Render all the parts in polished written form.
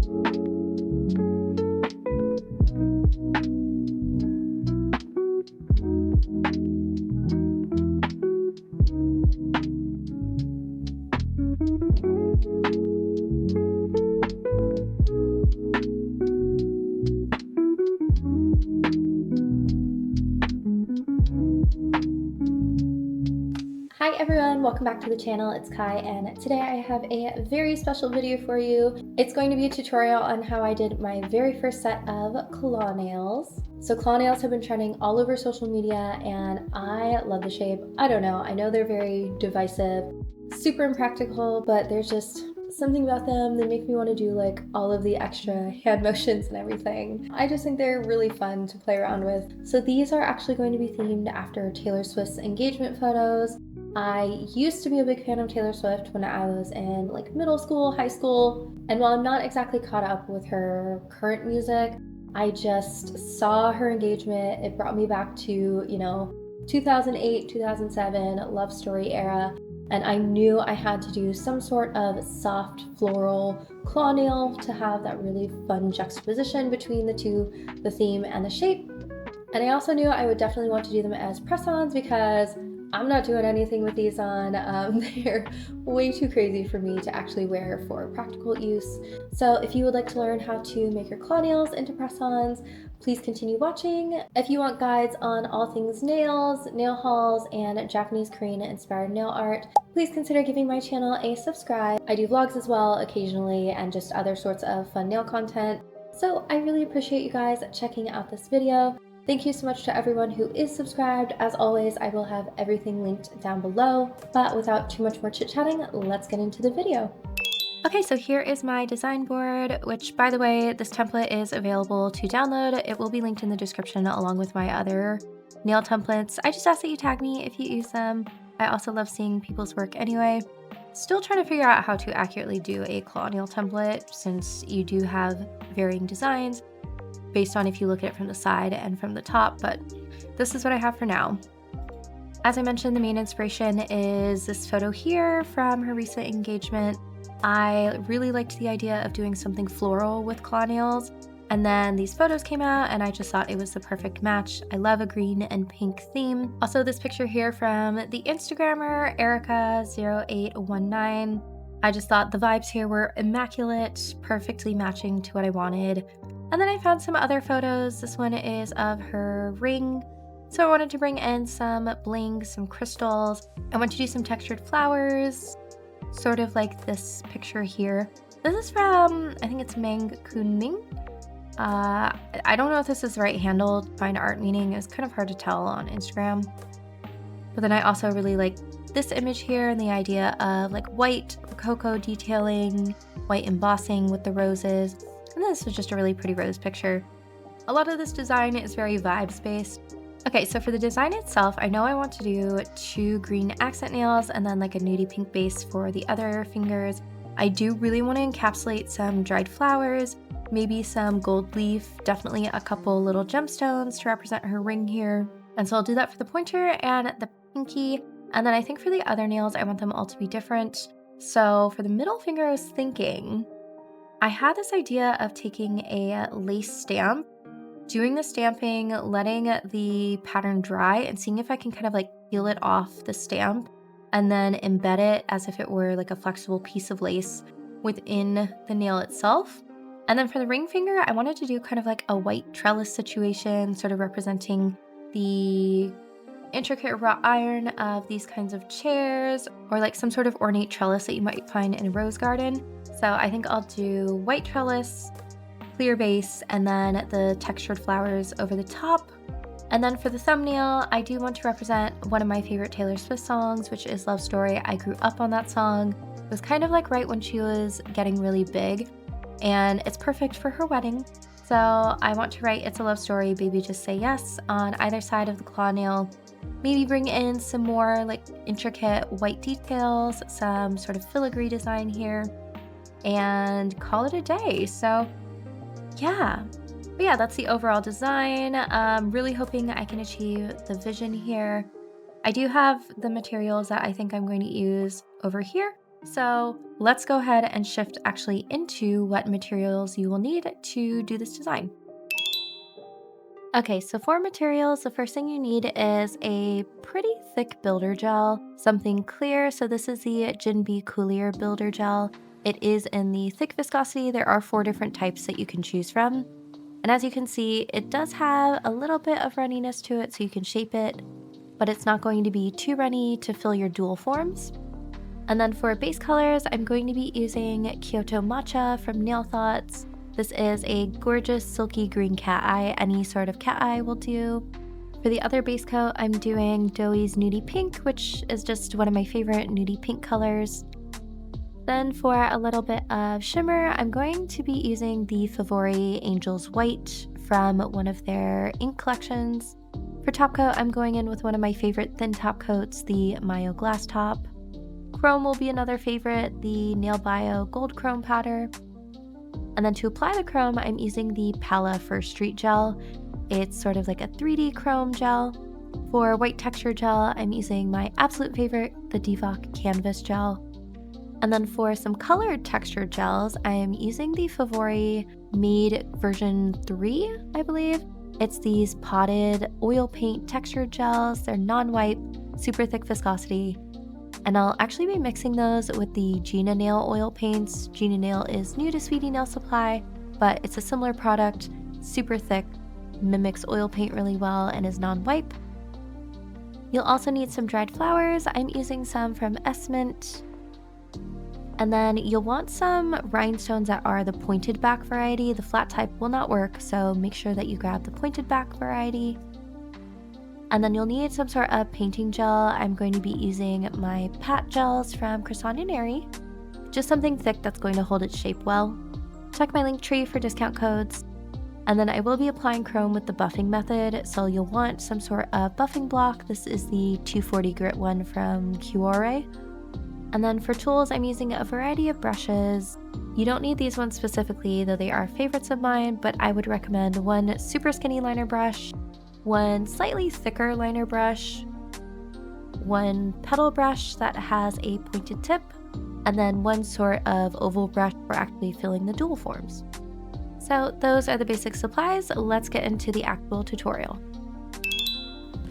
Hi everyone, welcome back to the channel. It's Kai, and today I have a very special video for you. It's going to be a tutorial on how I did my very first set of claw nails. So claw nails have been trending all over social media and I love the shape. I don't know, I know they're very divisive, super impractical, but there's just something about them that make me want to do like all of the extra hand motions and everything. I just think they're really fun to play around with. So these are actually going to be themed after Taylor Swift's engagement photos. I used to be a big fan of Taylor Swift when I was in like middle school, high school, and while I'm not exactly caught up with her current music, I just saw her engagement. It brought me back to, 2008, 2007 love story era, and I knew I had to do some sort of soft floral claw nail to have that really fun juxtaposition between the two, the theme and the shape. And I also knew I would definitely want to do them as press-ons because I'm not doing anything with these on. They're way too crazy for me to actually wear for practical use. So if you would like to learn how to make your claw nails into press-ons, please continue watching. If you want guides on all things nails, nail hauls, and Japanese Korean inspired nail art, please consider giving my channel a subscribe. I do vlogs as well occasionally and just other sorts of fun nail content. So I really appreciate you guys checking out this video. Thank you so much to everyone who is subscribed. As always, I will have everything linked down below, but without too much more chit-chatting, let's get into the video. Okay, so here is my design board, which by the way, this template is available to download. It will be linked in the description along with my other nail templates. I just ask that you tag me if you use them. I also love seeing people's work anyway. Still trying to figure out how to accurately do a claw nail template since you do have varying designs based on if you look at it from the side and from the top, but this is what I have for now. As I mentioned, the main inspiration is this photo here from her recent engagement. I really liked the idea of doing something floral with claw nails, and then these photos came out and I just thought it was the perfect match. I love a green and pink theme. Also, this picture here from the Instagrammer, Erica0819. I just thought the vibes here were immaculate, perfectly matching to what I wanted. And then I found some other photos. This one is of her ring. So I wanted to bring in some bling, some crystals. I want to do some textured flowers, sort of like this picture here. This is from, I think it's Mang Kunming. I don't know if this is the right handle, fine art meaning. It's kind of hard to tell on Instagram. But then I also really like this image here and the idea of like white cocoa detailing, white embossing with the roses. And this was just a really pretty rose picture. A lot of this design is very vibes based. Okay, so for the design itself, I know I want to do 2 green accent nails and then like a nudie pink base for the other fingers. I do really want to encapsulate some dried flowers, maybe some gold leaf, definitely a couple little gemstones to represent her ring here. And so I'll do that for the pointer and the pinky. And then I think for the other nails, I want them all to be different. So for the middle finger, I was thinking, I had this idea of taking a lace stamp, doing the stamping, letting the pattern dry, and seeing if I can kind of like peel it off the stamp and then embed it as if it were like a flexible piece of lace within the nail itself. And then for the ring finger, I wanted to do kind of like a white trellis situation, sort of representing the intricate wrought iron of these kinds of chairs, or like some sort of ornate trellis that you might find in a rose garden. So I think I'll do white trellis, clear base, and then the textured flowers over the top. And then for the thumbnail, I do want to represent one of my favorite Taylor Swift songs, which is Love Story. I grew up on that song. It was kind of like right when she was getting really big, and it's perfect for her wedding. So I want to write It's a Love Story, Baby Just Say Yes on either side of the claw nail. Maybe bring in some more like intricate white details, some sort of filigree design here, and call it a day. So yeah. But yeah, that's the overall design. Really hoping I can achieve the vision here. I do have the materials that I think I'm going to use over here. So let's go ahead and shift actually into what materials you will need to do this design. Okay, so for materials, the first thing you need is a pretty thick builder gel, something clear. So this is the Jinbei Coulier builder gel. It is in the thick viscosity. There are 4 different types that you can choose from. And as you can see, it does have a little bit of runniness to it, so you can shape it, but it's not going to be too runny to fill your dual forms. And then for base colors, I'm going to be using Kyoto Matcha from Nail Thoughts. This is a gorgeous silky green cat eye. Any sort of cat eye will do. For the other base coat, I'm doing Douyi's Nudie Pink, which is just one of my favorite nudie pink colors. Then for a little bit of shimmer, I'm going to be using the Favori Angels White from one of their ink collections. For top coat, I'm going in with one of my favorite thin top coats, the Mayo Glass Top. Chrome will be another favorite, the Nail Bio Gold Chrome Powder. And then to apply the chrome, I'm using the Pala First Street Gel. It's sort of like a 3D chrome gel. For white texture gel, I'm using my absolute favorite, the Divock Canvas Gel. And then for some colored texture gels, I am using the Favori Made version 3, I believe. It's these potted oil paint textured gels. They're non-wipe, super thick viscosity. And I'll actually be mixing those with the Gina Nail oil paints. Gina Nail is new to Sweetie Nail Supply, but it's a similar product, super thick, mimics oil paint really well, and is non-wipe. You'll also need some dried flowers. I'm using some from Essmint. And then you'll want some rhinestones that are the pointed back variety. The flat type will not work, so make sure that you grab the pointed back variety. And then you'll need some sort of painting gel. I'm going to be using my Pat gels from Croissant Neri. Just something thick that's going to hold its shape well. Check my link tree for discount codes. And then I will be applying chrome with the buffing method, so you'll want some sort of buffing block. This is the 240 grit one from Cuore. And then for tools, I'm using a variety of brushes. You don't need these ones specifically, though they are favorites of mine, but I would recommend one super skinny liner brush, one slightly thicker liner brush, one petal brush that has a pointed tip, and then one sort of oval brush for actually filling the dual forms. So those are the basic supplies. Let's get into the actual tutorial.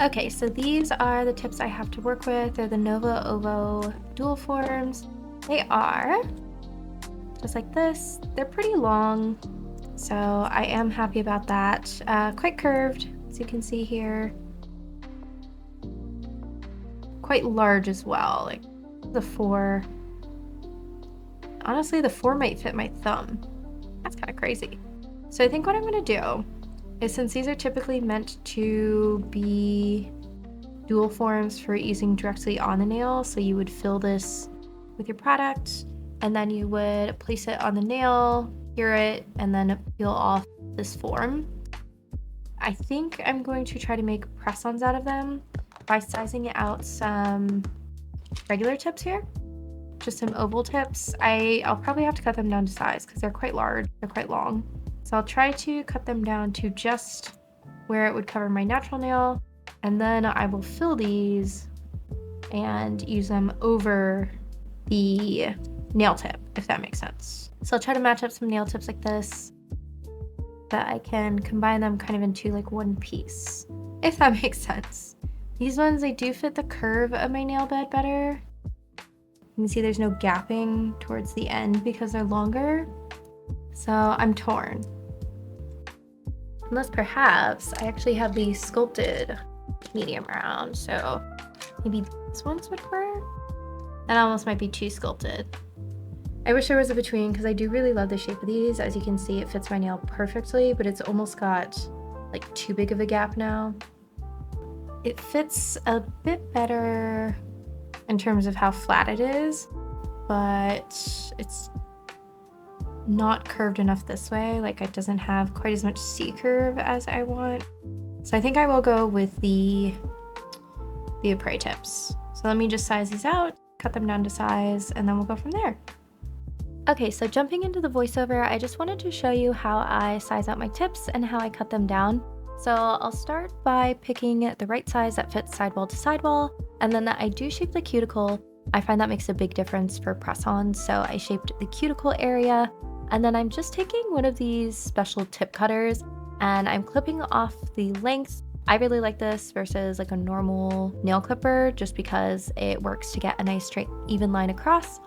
Okay, so these are the tips I have to work with. They're the Nova Ovo dual forms. They are just like this. They're pretty long, so I am happy about that. Quite curved, as you can see here. Quite large as well, like the 4. Honestly, the 4 might fit my thumb. That's kind of crazy. So I think what I'm gonna do is, since these are typically meant to be dual forms for using directly on the nail, so you would fill this with your product and then you would place it on the nail, cure it, and then peel off this form. I think I'm going to try to make press-ons out of them by sizing out some regular tips here, just some oval tips. I'll probably have to cut them down to size because they're quite large, they're quite long. So I'll try to cut them down to just where it would cover my natural nail, and then I will fill these and use them over the nail tip, if that makes sense. So I'll try to match up some nail tips like this, that I can combine them kind of into like one piece, if that makes sense. These ones, they do fit the curve of my nail bed better. You can see there's no gapping towards the end because they're longer. So I'm torn. Unless perhaps I actually have the sculpted medium round, so maybe this ones would work? That almost might be too sculpted. I wish there was a between because I do really love the shape of these. As you can see, it fits my nail perfectly, but it's almost got like too big of a gap now. It fits a bit better in terms of how flat it is, but it's not curved enough this way. Like, it doesn't have quite as much C curve as I want. So I think I will go with the Apres tips. So let me just size these out, cut them down to size, and then we'll go from there. Okay, so jumping into the voiceover, I just wanted to show you how I size out my tips and how I cut them down. So I'll start by picking the right size that fits sidewall to sidewall, and then I do shape the cuticle I find that makes a big difference for press-ons. So I shaped the cuticle area, and then I'm just taking one of these special tip cutters and I'm clipping off the length. I really like this versus like a normal nail clipper just because it works to get a nice straight even line across.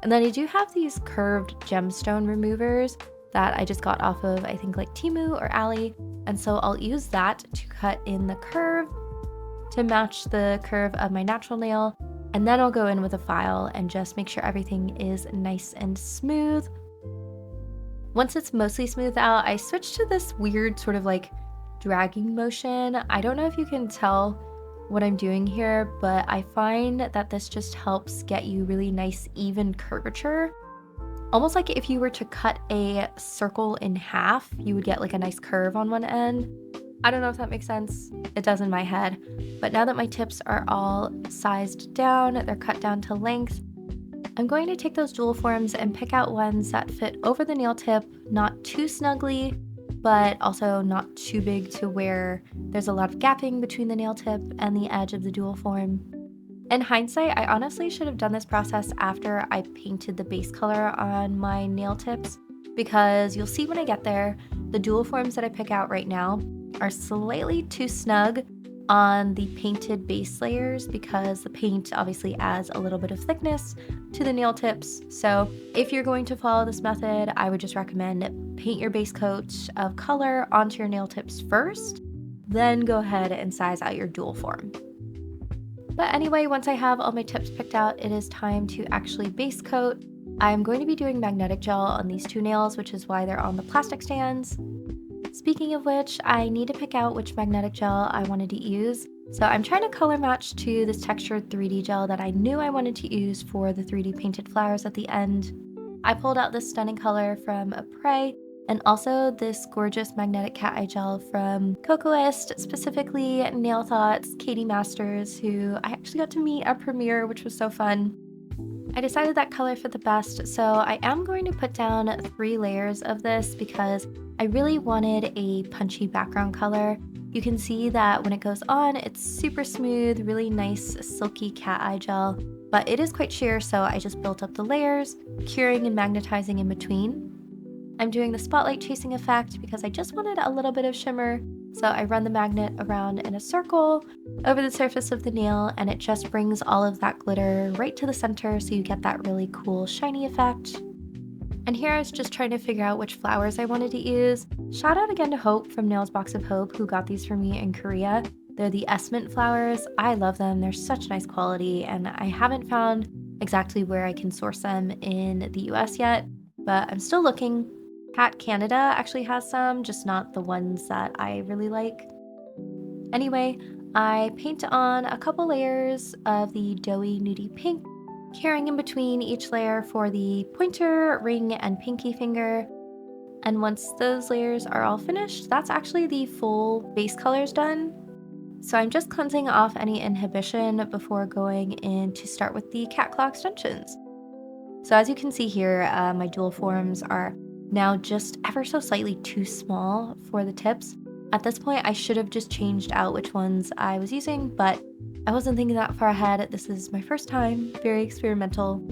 And then I do have these curved gemstone removers that I just got off of, I think, like Temu or Ali. And so I'll use that to cut in the curve to match the curve of my natural nail. And then I'll go in with a file and just make sure everything is nice and smooth. Once it's mostly smoothed out, I switch to this weird sort of like dragging motion. I don't know if you can tell what I'm doing here, but I find that this just helps get you really nice even curvature. Almost like if you were to cut a circle in half, you would get like a nice curve on one end. I don't know if that makes sense. It does in my head. But now that my tips are all sized down, they're cut down to length, I'm going to take those jewel forms and pick out ones that fit over the nail tip, not too snugly, but also not too big to where there's a lot of gapping between the nail tip and the edge of the jewel form. In hindsight, I honestly should have done this process after I painted the base color on my nail tips, because you'll see when I get there, the jewel forms that I pick out right now are slightly too snug on the painted base layers because the paint obviously adds a little bit of thickness to the nail tips. So if you're going to follow this method, I would just recommend paint your base coat of color onto your nail tips first, then go ahead and size out your jewel form. But anyway, once I have all my tips picked out, it is time to actually base coat. I'm going to be doing magnetic gel on these two nails, which is why they're on the plastic stands. Speaking of which, I need to pick out which magnetic gel I wanted to use. So I'm trying to color match to this textured 3D gel that I knew I wanted to use for the 3D painted flowers at the end. I pulled out this stunning color from Prey, and also this gorgeous magnetic cat eye gel from Cocoist, specifically Nail Thoughts, Katie Masters, who I actually got to meet at Premiere, which was so fun. I decided that color fit the best, so I am going to put down 3 layers of this because I really wanted a punchy background color. You can see that when it goes on, it's super smooth, really nice silky cat eye gel, but it is quite sheer, so I just built up the layers, curing and magnetizing in between. I'm doing the spotlight chasing effect because I just wanted a little bit of shimmer, so I run the magnet around in a circle over the surface of the nail, and it just brings all of that glitter right to the center so you get that really cool shiny effect. And here I was just trying to figure out which flowers I wanted to use. Shout out again to Hope from Nails Box of Hope, who got these for me in Korea. They're the S-Mint flowers. I love them. They're such nice quality, and I haven't found exactly where I can source them in the US yet, but I'm still looking. Cat Canada actually has some, just not the ones that I really like. Anyway, I paint on a couple layers of the doughy nudie pink, carrying in between each layer for the pointer, ring, and pinky finger. And once those layers are all finished, that's actually the full base colors done. So I'm just cleansing off any inhibition before going in to start with the cat claw extensions. So as you can see here, my jewel forms are now just ever so slightly too small for the tips. At this point, I should have just changed out which ones I was using, but I wasn't thinking that far ahead. This is my first time, very experimental.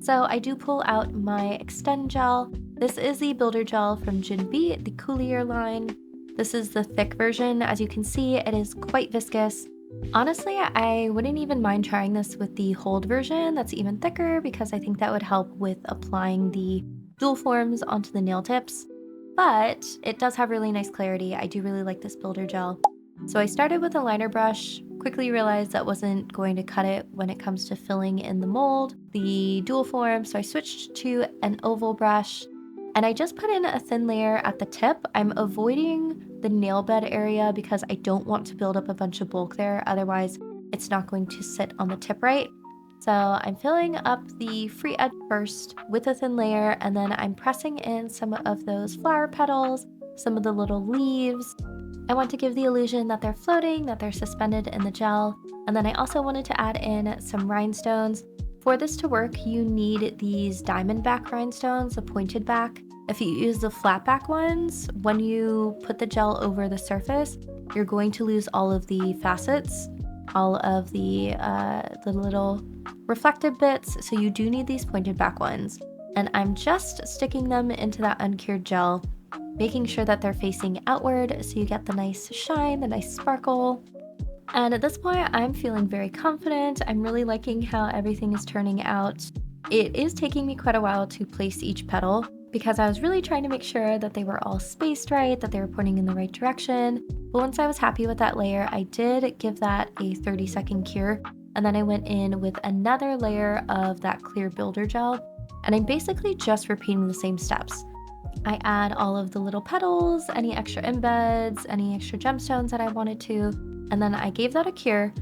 So I do pull out my Extend gel. This is the Builder gel from Jinbei, the Coulier line. This is the thick version. As you can see, it is quite viscous. Honestly, I wouldn't even mind trying this with the Hold version that's even thicker because I think that would help with applying the jewel forms onto the nail tips. But it does have really nice clarity. I do really like this Builder gel. So I started with a liner brush, quickly realized that wasn't going to cut it when it comes to filling in the mold, the dual form, so I switched to an oval brush, and I just put in a thin layer at the tip. I'm avoiding the nail bed area because I don't want to build up a bunch of bulk there, otherwise it's not going to sit on the tip right. So I'm filling up the free edge first with a thin layer, and then I'm pressing in some of those flower petals, some of the little leaves. I want to give the illusion that they're floating, that they're suspended in the gel. And then I also wanted to add in some rhinestones. For this to work, you need these diamond back rhinestones, the pointed back. If you use the flat back ones, when you put the gel over the surface, you're going to lose all of the facets, all of the little reflective bits, so you do need these pointed back ones. And I'm just sticking them into that uncured gel, making sure that they're facing outward so you get the nice shine, the nice sparkle. And at this point, I'm feeling very confident. I'm really liking how everything is turning out. It is taking me quite a while to place each petal because I was really trying to make sure that they were all spaced right, that they were pointing in the right direction. But once I was happy with that layer, I did give that a 30-second cure. And then I went in with another layer of that clear builder gel. And I'm basically just repeating the same steps. I add all of the little petals, any extra embeds, any extra gemstones that I wanted to, and then I gave that a cure.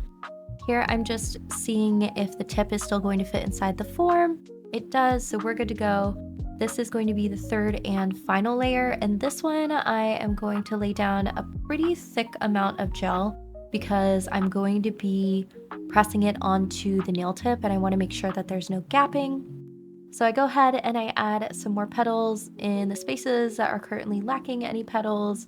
Here I'm just seeing if the tip is still going to fit inside the form. It does, so we're good to go. This is going to be the third and final layer, and this one I am going to lay down a pretty thick amount of gel because I'm going to be pressing it onto the nail tip and I want to make sure that there's no gapping. So I go ahead and I add some more petals in the spaces that are currently lacking any petals,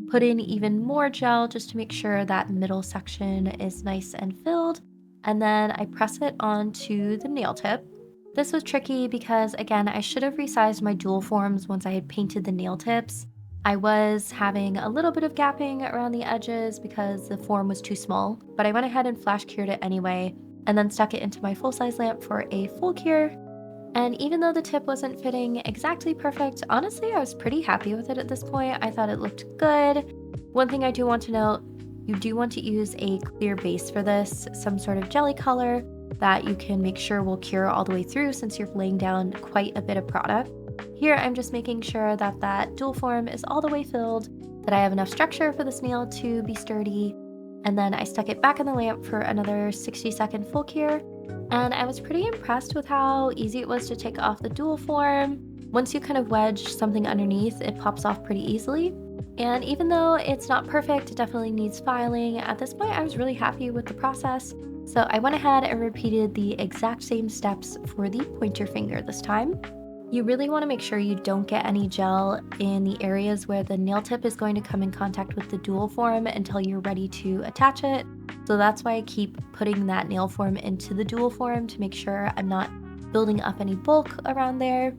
put in even more gel just to make sure that middle section is nice and filled, and then I press it onto the nail tip. This was tricky because, again, I should have resized my dual forms once I had painted the nail tips. I was having a little bit of gapping around the edges because the form was too small, but I went ahead and flash cured it anyway, and then stuck it into my full-size lamp for a full cure. And even though the tip wasn't fitting exactly perfect, honestly, I was pretty happy with it at this point. I thought it looked good. One thing I do want to note, you do want to use a clear base for this, some sort of jelly color that you can make sure will cure all the way through since you're laying down quite a bit of product. Here, I'm just making sure that that dual form is all the way filled, that I have enough structure for this nail to be sturdy, and then I stuck it back in the lamp for another 60-second full cure. And I was pretty impressed with how easy it was to take off the dual form. Once you kind of wedge something underneath, it pops off pretty easily. And even though it's not perfect, it definitely needs filing. At this point, I was really happy with the process. So I went ahead and repeated the exact same steps for the pointer finger this time. You really want to make sure you don't get any gel in the areas where the nail tip is going to come in contact with the dual form until you're ready to attach it. So that's why I keep putting that nail form into the dual form to make sure I'm not building up any bulk around there.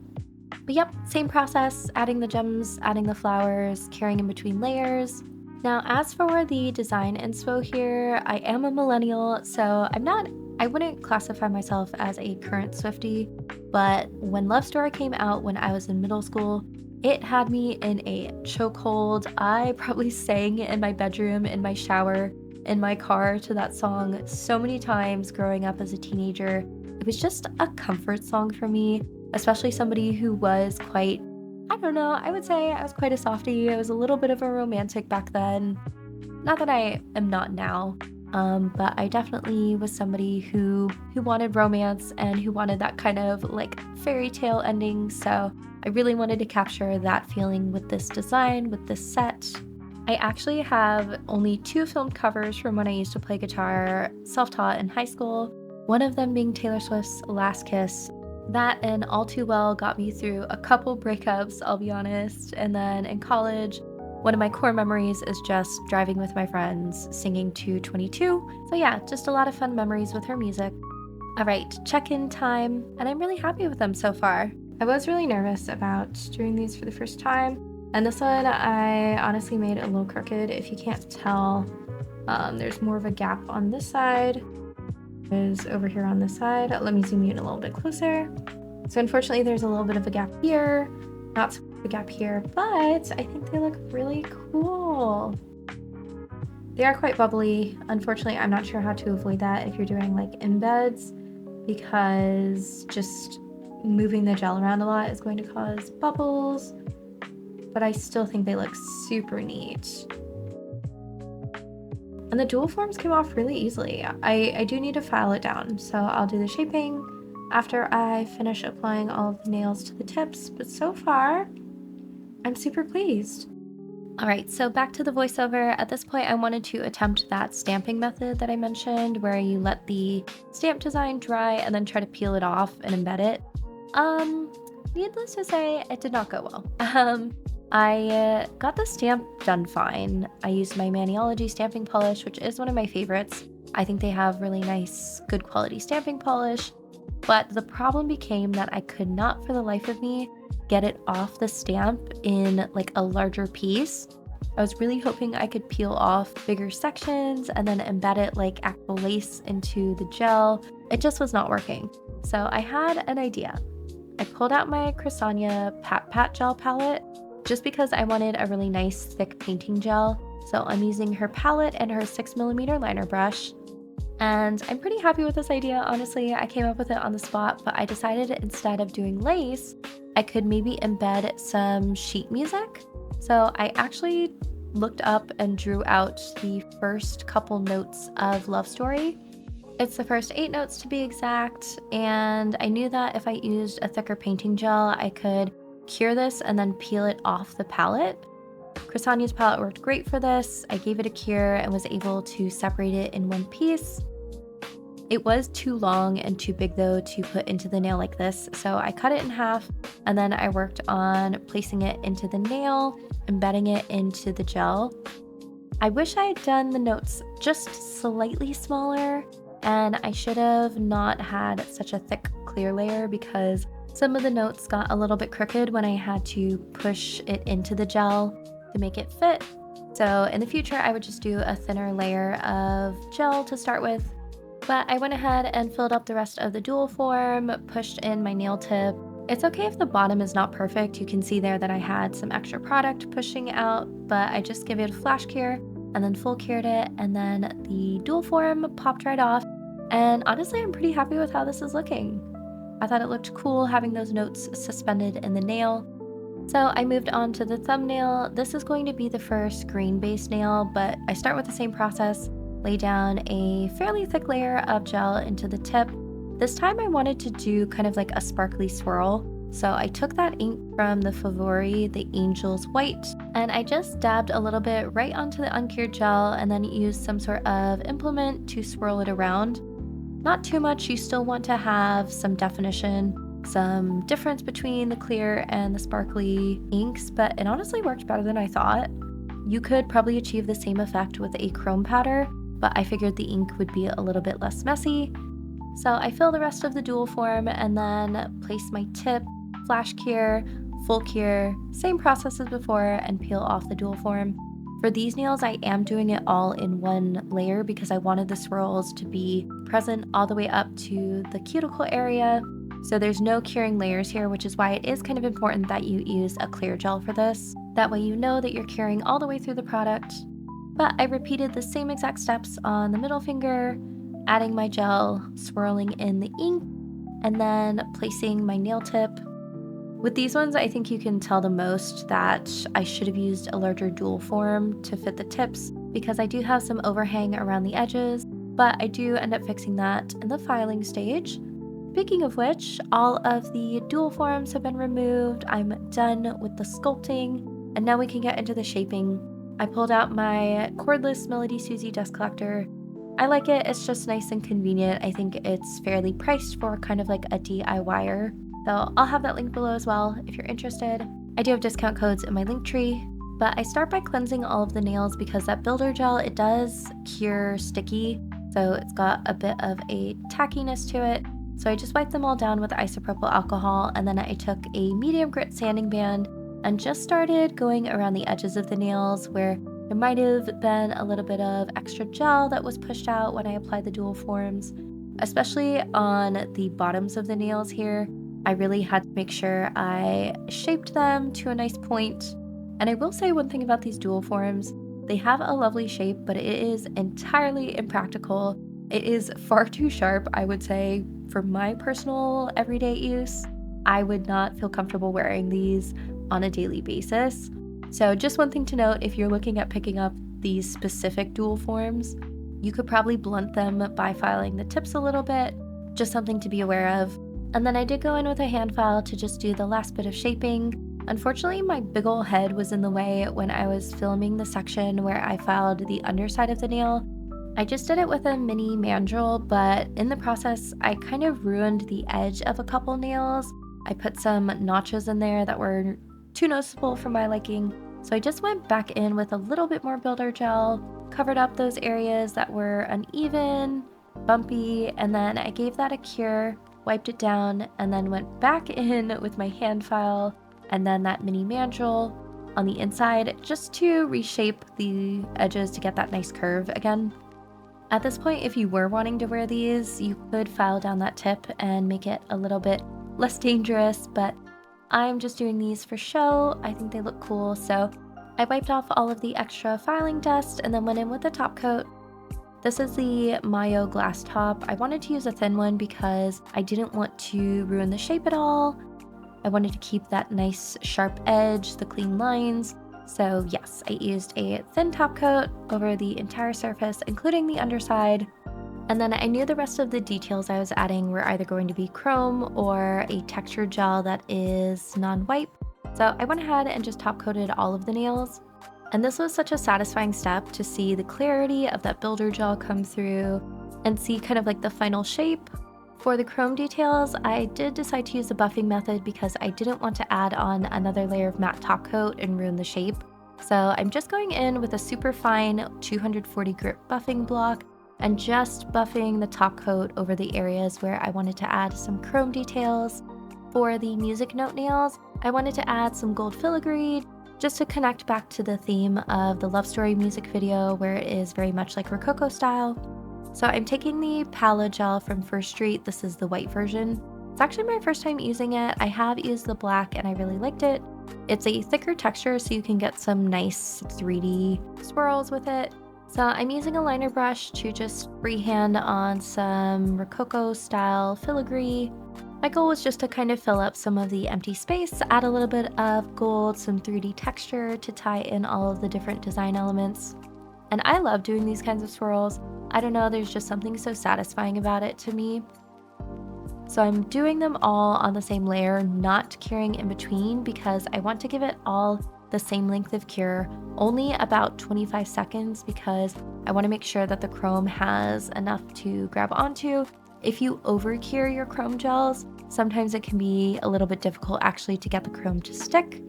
But yep, same process, adding the gems, adding the flowers, carrying in between layers. Now, as for the design inspo here, I am a millennial, so I wouldn't classify myself as a current Swiftie, but when Love Story came out when I was in middle school, it had me in a chokehold. I probably sang in my bedroom, in my shower, in my car to that song so many times growing up as a teenager. It was just a comfort song for me, especially somebody who was quite, I don't know, I would say I was quite a softie. I was a little bit of a romantic back then. Not that I am not now, but I definitely was somebody who wanted romance and who wanted that kind of like fairy tale ending. So I really wanted to capture that feeling with this design, with this set. I actually have only 2 filmed covers from when I used to play guitar self-taught in high school, one of them being Taylor Swift's Last Kiss. That and All Too Well got me through a couple breakups, I'll be honest, and then in college, one of my core memories is just driving with my friends, singing to 22. So yeah, just a lot of fun memories with her music. All right, check-in time, and I'm really happy with them so far. I was really nervous about doing these for the first time, and this one I honestly made a little crooked. If you can't tell, there's more of a gap on this side. There's over here on this side. Let me zoom you in a little bit closer. So unfortunately, there's a little bit of a gap here, not so much of a gap here, but I think they look really cool. They are quite bubbly. Unfortunately, I'm not sure how to avoid that if you're doing like embeds, because just moving the gel around a lot is going to cause bubbles, but I still think they look super neat. And the dual forms came off really easily. I do need to file it down, so I'll do the shaping after I finish applying all of the nails to the tips, but so far, I'm super pleased. All right, so back to the voiceover. At this point, I wanted to attempt that stamping method that I mentioned, where you let the stamp design dry and then try to peel it off and embed it. Needless to say, it did not go well. I got the stamp done fine. I used my Maniology stamping polish, which is one of my favorites, I think they have really nice, good quality stamping polish, but the problem became that I could not for the life of me get it off the stamp in like a larger piece. I was really hoping I could peel off bigger sections and then embed it like actual lace into the gel. It just was not working. So I had an idea. I pulled out my Cressania Pat Pat gel palette just because I wanted a really nice thick painting gel. So I'm using her palette and her 6mm liner brush. And I'm pretty happy with this idea, honestly. I came up with it on the spot, but I decided instead of doing lace, I could maybe embed some sheet music. So I actually looked up and drew out the first couple notes of Love Story. It's the first 8 notes to be exact, and I knew that if I used a thicker painting gel, I could cure this and then peel it off the palette. Cressania's palette worked great for this. I gave it a cure and was able to separate it in one piece. It was too long and too big though to put into the nail like this, so I cut it in half and then I worked on placing it into the nail, embedding it into the gel. I wish I had done the notes just slightly smaller, and I should have not had such a thick clear layer because some of the notes got a little bit crooked when I had to push it into the gel to make it fit. So in the future, I would just do a thinner layer of gel to start with. But I went ahead and filled up the rest of the dual form, pushed in my nail tip. It's okay if the bottom is not perfect. You can see there that I had some extra product pushing out, but I just gave it a flash cure and then full cured it, and then the dual form popped right off. And honestly, I'm pretty happy with how this is looking. I thought it looked cool having those notes suspended in the nail. So I moved on to the thumbnail. This is going to be the first green-based nail, but I start with the same process. Lay down a fairly thick layer of gel into the tip. This time I wanted to do kind of like a sparkly swirl. So I took that ink from the Favori, the Angel's White, and I just dabbed a little bit right onto the uncured gel and then used some sort of implement to swirl it around. Not too much, you still want to have some definition, some difference between the clear and the sparkly inks, but it honestly worked better than I thought. You could probably achieve the same effect with a chrome powder, but I figured the ink would be a little bit less messy. So I fill the rest of the dual form and then place my tip, flash cure, full cure, same process as before, and peel off the dual form. For these nails, I am doing it all in one layer because I wanted the swirls to be present all the way up to the cuticle area. So there's no curing layers here, which is why it is kind of important that you use a clear gel for this. That way you know that you're curing all the way through the product. But I repeated the same exact steps on the middle finger, adding my gel, swirling in the ink, and then placing my nail tip. With these ones, I think you can tell the most that I should have used a larger dual form to fit the tips because I do have some overhang around the edges, but I do end up fixing that in the filing stage. Speaking of which, all of the dual forms have been removed. I'm done with the sculpting, and now we can get into the shaping. I pulled out my cordless Melody Susie dust collector. I like it, it's just nice and convenient. I think it's fairly priced for kind of like a DIYer. So I'll have that link below as well if you're interested. I do have discount codes in my link tree, but I start by cleansing all of the nails because that builder gel, it does cure sticky. So it's got a bit of a tackiness to it. So I just wiped them all down with isopropyl alcohol, and then I took a medium grit sanding band and just started going around the edges of the nails where there might have been a little bit of extra gel that was pushed out when I applied the dual forms, especially on the bottoms of the nails here. I really had to make sure I shaped them to a nice point. And I will say one thing about these dual forms, they have a lovely shape, but it is entirely impractical. It is far too sharp, I would say, for my personal everyday use. I would not feel comfortable wearing these on a daily basis. So just one thing to note, if you're looking at picking up these specific dual forms, you could probably blunt them by filing the tips a little bit, just something to be aware of. And then I did go in with a hand file to just do the last bit of shaping. Unfortunately, my big ol' head was in the way when I was filming the section where I filed the underside of the nail. I just did it with a mini mandrel, but in the process, I kind of ruined the edge of a couple nails. I put some notches in there that were too noticeable for my liking, so I just went back in with a little bit more builder gel, covered up those areas that were uneven, bumpy, and then I gave that a cure, wiped it down, and then went back in with my hand file and then that mini mandrel on the inside just to reshape the edges to get that nice curve again. At this point, if you were wanting to wear these, you could file down that tip and make it a little bit less dangerous, but I'm just doing these for show. I think they look cool, so I wiped off all of the extra filing dust and then went in with the top coat. This is the Mayo glass top. I wanted to use a thin one because I didn't want to ruin the shape at all. I wanted to keep that nice sharp edge, the clean lines. So yes, I used a thin top coat over the entire surface, including the underside. And then I knew the rest of the details I was adding were either going to be chrome or a textured gel that is non-wipe. So I went ahead and just top coated all of the nails. And this was such a satisfying step to see the clarity of that builder gel come through and see kind of like the final shape. For the chrome details, I did decide to use the buffing method because I didn't want to add on another layer of matte top coat and ruin the shape. So I'm just going in with a super fine 240 grit buffing block and just buffing the top coat over the areas where I wanted to add some chrome details. For the music note nails, I wanted to add some gold filigree just to connect back to the theme of the Love Story music video where it is very much like Rococo style. So I'm taking the Palo gel from First Street. This is the white version. It's actually my first time using it. I have used the black and I really liked it. It's a thicker texture so you can get some nice 3D swirls with it. So I'm using a liner brush to just freehand on some Rococo style filigree. My goal was just to kind of fill up some of the empty space, add a little bit of gold, some 3D texture to tie in all of the different design elements. And I love doing these kinds of swirls. I don't know, there's just something so satisfying about it to me. So I'm doing them all on the same layer, not curing in between because I want to give it all the same length of cure, only about 25 seconds because I want to make sure that the chrome has enough to grab onto. If you over cure your chrome gels, sometimes it can be a little bit difficult actually to get the chrome to stick.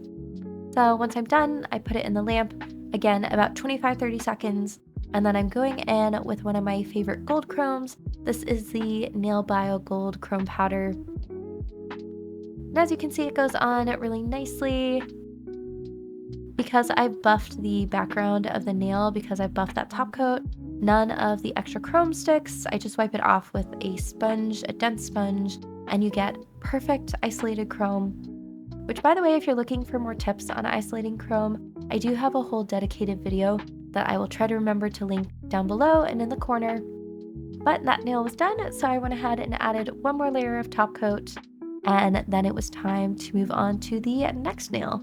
So once I'm done, I put it in the lamp, again about 25-30 seconds, and then I'm going in with one of my favorite gold chromes. This is the Nail Bio Gold Chrome Powder. And as you can see, it goes on really nicely. Because I buffed the background of the nail, because I buffed that top coat, none of the extra chrome sticks. I just wipe it off with a sponge, a dense sponge, and you get perfect isolated chrome. Which, by the way, if you're looking for more tips on isolating chrome, I do have a whole dedicated video that I will try to remember to link down below and in the corner. But that nail was done, so I went ahead and added one more layer of top coat, and then it was time to move on to the next nail.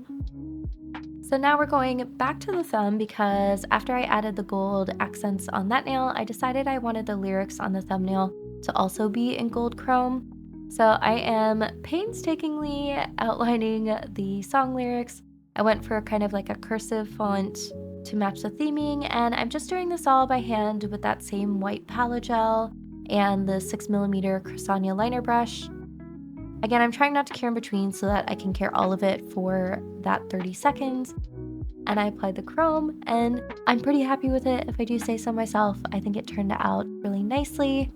So now we're going back to the thumb because after I added the gold accents on that nail, I decided I wanted the lyrics on the thumbnail to also be in gold chrome. So I am painstakingly outlining the song lyrics. I went for kind of like a cursive font to match the theming, and I'm just doing this all by hand with that same white Palo gel and the 6mm Cressania liner brush. Again, I'm trying not to cure in between so that I can cure all of it for that 30 seconds. And I applied the chrome, and I'm pretty happy with it if I do say so myself. I think it turned out really nicely.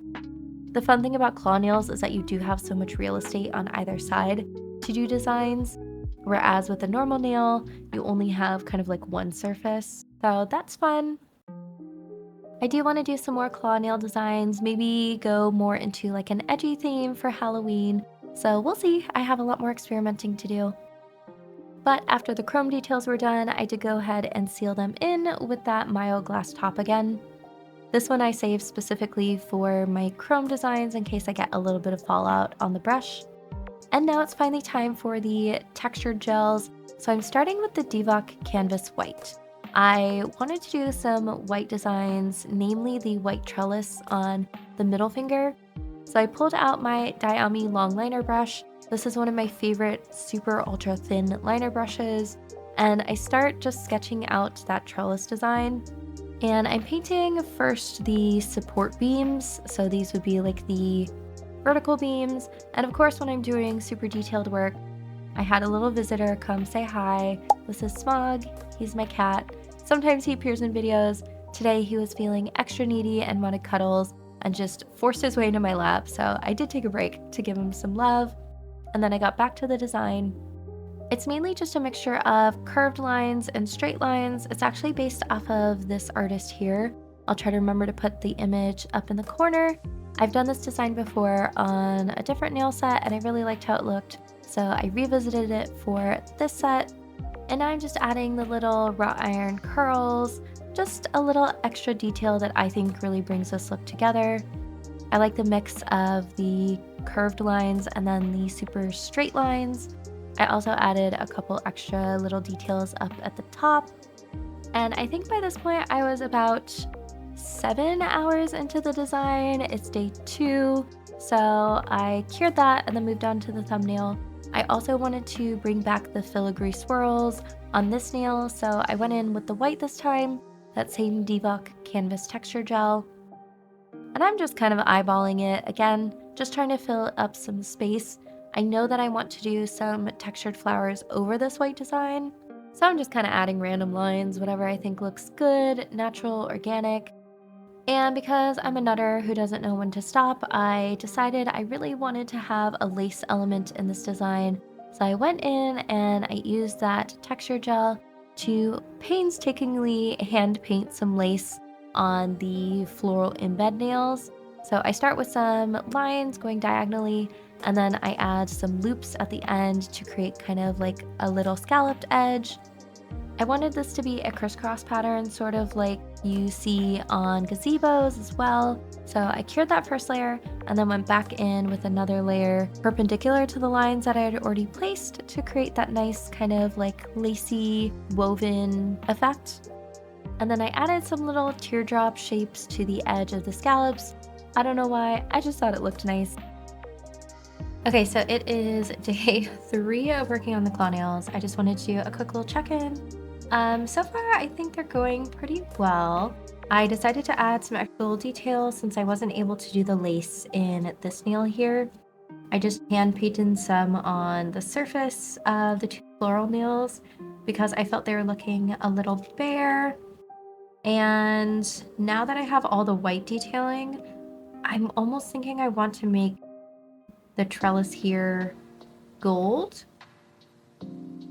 The fun thing about claw nails is that you do have so much real estate on either side to do designs, whereas with a normal nail, you only have kind of like one surface. So that's fun. I do want to do some more claw nail designs, maybe go more into like an edgy theme for Halloween. So we'll see, I have a lot more experimenting to do. But after the chrome details were done, I did go ahead and seal them in with that Mayo glass top again. This one I saved specifically for my chrome designs in case I get a little bit of fallout on the brush. And now it's finally time for the textured gels. So I'm starting with the Divock Canvas White. I wanted to do some white designs, namely the white trellis on the middle finger. So I pulled out my Diami long liner brush. This is one of my favorite super ultra thin liner brushes. And I start just sketching out that trellis design. And I'm painting first the support beams. So these would be like the vertical beams. And of course, when I'm doing super detailed work, I had a little visitor come say hi. This is Smog. He's my cat. Sometimes he appears in videos. Today he was feeling extra needy and wanted cuddles and just forced his way into my lap, so I did take a break to give him some love, and then I got back to the design. It's mainly just a mixture of curved lines and straight lines. It's actually based off of this artist here. I'll try to remember to put the image up in the corner. I've done this design before on a different nail set and I really liked how it looked, so I revisited it for this set. And now I'm just adding the little wrought iron curls, just a little extra detail that I think really brings this look together. I like the mix of the curved lines and then the super straight lines. I also added a couple extra little details up at the top. And I think by this point I was about 7 hours into the design. It's day 2, so I cured that and then moved on to the thumbnail. I also wanted to bring back the filigree swirls on this nail, so I went in with the white this time, that same Divock canvas texture gel. And I'm just kind of eyeballing it, again, just trying to fill up some space. I know that I want to do some textured flowers over this white design, so I'm just kind of adding random lines, whatever I think looks good, natural, organic. And because I'm a nutter who doesn't know when to stop, I decided I really wanted to have a lace element in this design. So I went in and I used that texture gel to painstakingly hand paint some lace on the floral embed nails. So I start with some lines going diagonally, and then I add some loops at the end to create kind of like a little scalloped edge. I wanted this to be a crisscross pattern, sort of like you see on gazebos as well. So I cured that first layer and then went back in with another layer perpendicular to the lines that I had already placed to create that nice kind of like lacy woven effect. And then I added some little teardrop shapes to the edge of the scallops. I don't know why, I just thought it looked nice. Okay, so it is day 3 of working on the claw nails. I just wanted to do a quick little check-in. So far, I think they're going pretty well. I decided to add some extra little details since I wasn't able to do the lace in this nail here. I just hand painted some on the surface of the 2 floral nails because I felt they were looking a little bare. And now that I have all the white detailing, I'm almost thinking I want to make the trellis here gold.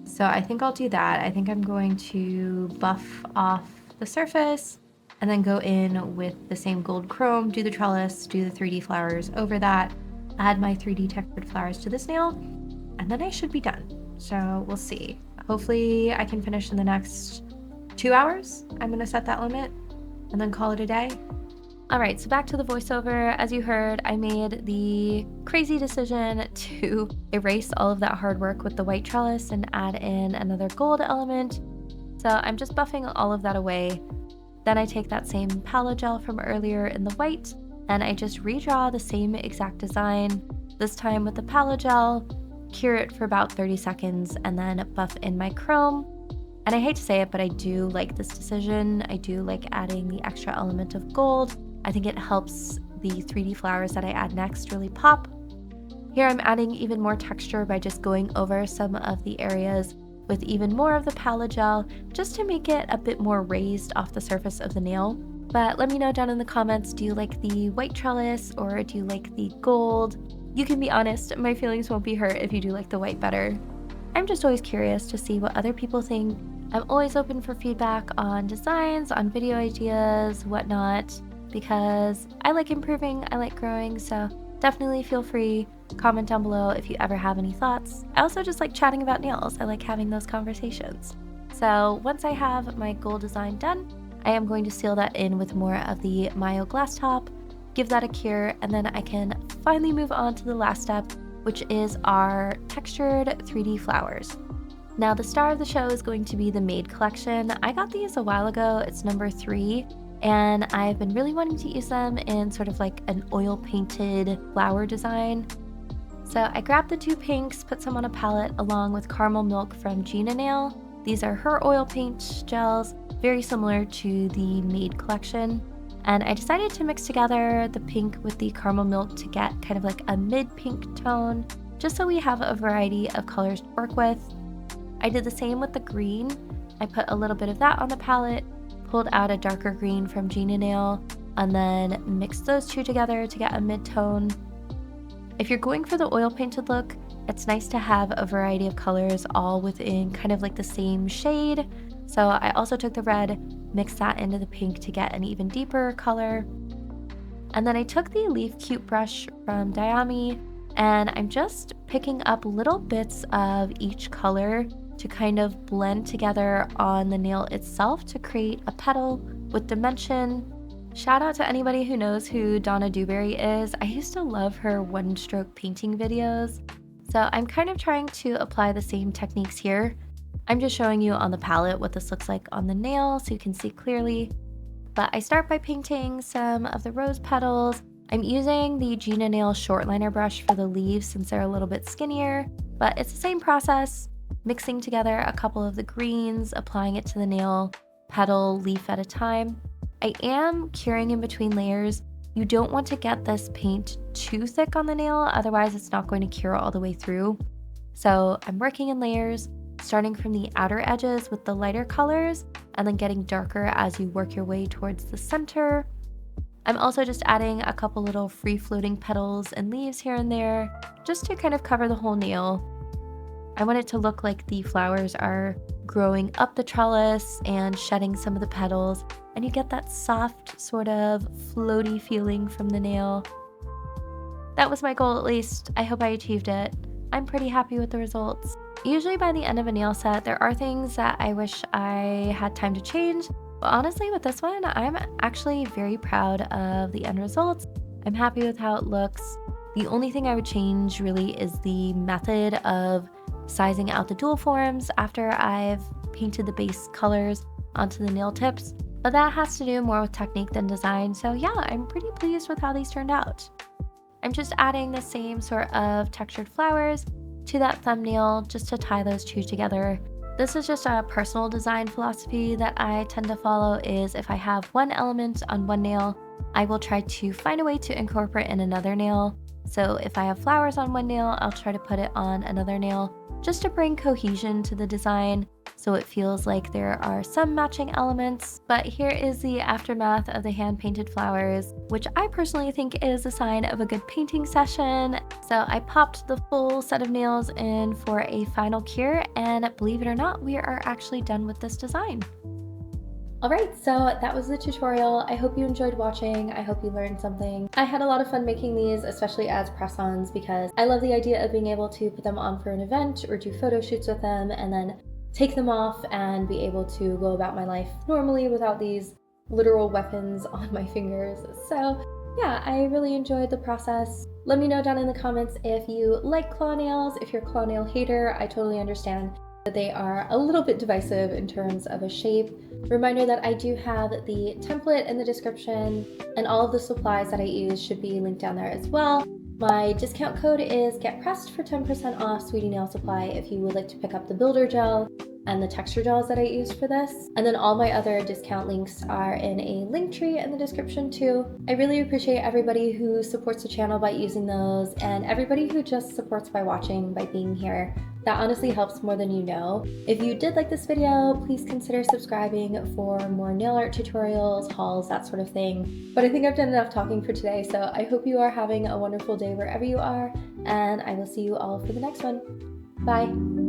So I think I'll do that. I think I'm going to buff off the surface and then go in with the same gold chrome, do the trellis, do the 3D flowers over that, add my 3D textured flowers to this nail, and then I should be done. So we'll see. Hopefully I can finish in the next 2 hours. I'm gonna set that limit and then call it a day. All right, so back to the voiceover. As you heard, I made the crazy decision to erase all of that hard work with the white trellis and add in another gold element. So I'm just buffing all of that away. Then I take that same palo gel from earlier in the white and I just redraw the same exact design, this time with the palo gel, cure it for about 30 seconds, and then buff in my chrome. And I hate to say it, but I do like this decision. I do like adding the extra element of gold. I think it helps the 3D flowers that I add next really pop. Here I'm adding even more texture by just going over some of the areas with even more of the palo gel, just to make it a bit more raised off the surface of the nail. But let me know down in the comments, do you like the white trellis or do you like the gold? You can be honest, my feelings won't be hurt if you do like the white better. I'm just always curious to see what other people think. I'm always open for feedback on designs, on video ideas, whatnot, because I like improving, I like growing, so definitely feel free, comment down below if you ever have any thoughts. I also just like chatting about nails. I like having those conversations. So once I have my gold design done, I am going to seal that in with more of the Mayo glass top, give that a cure, and then I can finally move on to the last step, which is our textured 3D flowers. Now the star of the show is going to be the Made collection. I got these a while ago, it's number 3, and I've been really wanting to use them in sort of like an oil painted flower design. So I grabbed the 2 pinks, put some on a palette along with caramel milk from Gina Nail. These are her oil paint gels, very similar to the Made collection. And I decided to mix together the pink with the caramel milk to get kind of like a mid-pink tone, just so we have a variety of colors to work with. I did the same with the green. I put a little bit of that on the palette, pulled out a darker green from Gina Nail and then mixed those two together to get a mid-tone. If you're going for the oil painted look, it's nice to have a variety of colors all within kind of like the same shade. So I also took the red, mixed that into the pink to get an even deeper color. And then I took the Leaf Cute brush from Diami, and I'm just picking up little bits of each color to kind of blend together on the nail itself to create a petal with dimension. Shout out to anybody who knows who Donna Dewberry is. I used to love her one-stroke painting videos. So I'm kind of trying to apply the same techniques here. I'm just showing you on the palette what this looks like on the nail so you can see clearly. But I start by painting some of the rose petals. I'm using the Gina Nail short liner brush for the leaves since they're a little bit skinnier, but it's the same process, mixing together a couple of the greens, applying it to the nail, petal, leaf at a time. I am curing in between layers. You don't want to get this paint too thick on the nail, otherwise it's not going to cure all the way through. So I'm working in layers, starting from the outer edges with the lighter colors and then getting darker as you work your way towards the center. I'm also just adding a couple little free-floating petals and leaves here and there, just to kind of cover the whole nail. I want it to look like the flowers are growing up the trellis and shedding some of the petals, and you get that soft, sort of floaty feeling from the nail. That was my goal, at least. I hope I achieved it. I'm pretty happy with the results. Usually by the end of a nail set, there are things that I wish I had time to change, but honestly with this one, I'm actually very proud of the end results. I'm happy with how it looks. The only thing I would change really is the method of sizing out the dual forms after I've painted the base colors onto the nail tips, but that has to do more with technique than design, so yeah, I'm pretty pleased with how these turned out. I'm just adding the same sort of textured flowers to that thumbnail just to tie those two together. This is just a personal design philosophy that I tend to follow, is if I have one element on one nail, I will try to find a way to incorporate in another nail. So if I have flowers on one nail, I'll try to put it on another nail just to bring cohesion to the design so it feels like there are some matching elements. But here is the aftermath of the hand-painted flowers, which I personally think is a sign of a good painting session. So I popped the full set of nails in for a final cure, and believe it or not, we are actually done with this design. Alright, so that was the tutorial. I hope you enjoyed watching. I hope you learned something. I had a lot of fun making these, especially as press-ons, because I love the idea of being able to put them on for an event or do photo shoots with them and then take them off and be able to go about my life normally without these literal weapons on my fingers. So yeah, I really enjoyed the process. Let me know down in the comments if you like claw nails. If you're a claw nail hater, I totally understand that they are a little bit divisive in terms of a shape. Reminder that I do have the template in the description, and all of the supplies that I use should be linked down there as well. My discount code is GETPRESSED for 10% off Sweetie Nail Supply if you would like to pick up the builder gel and the texture gels that I used for this. And then all my other discount links are in a link tree in the description too. I really appreciate everybody who supports the channel by using those, and everybody who just supports by watching, by being here. That honestly helps more than you know. If you did like this video, please consider subscribing for more nail art tutorials, hauls, that sort of thing. But I think I've done enough talking for today, so I hope you are having a wonderful day wherever you are, and I will see you all for the next one. Bye!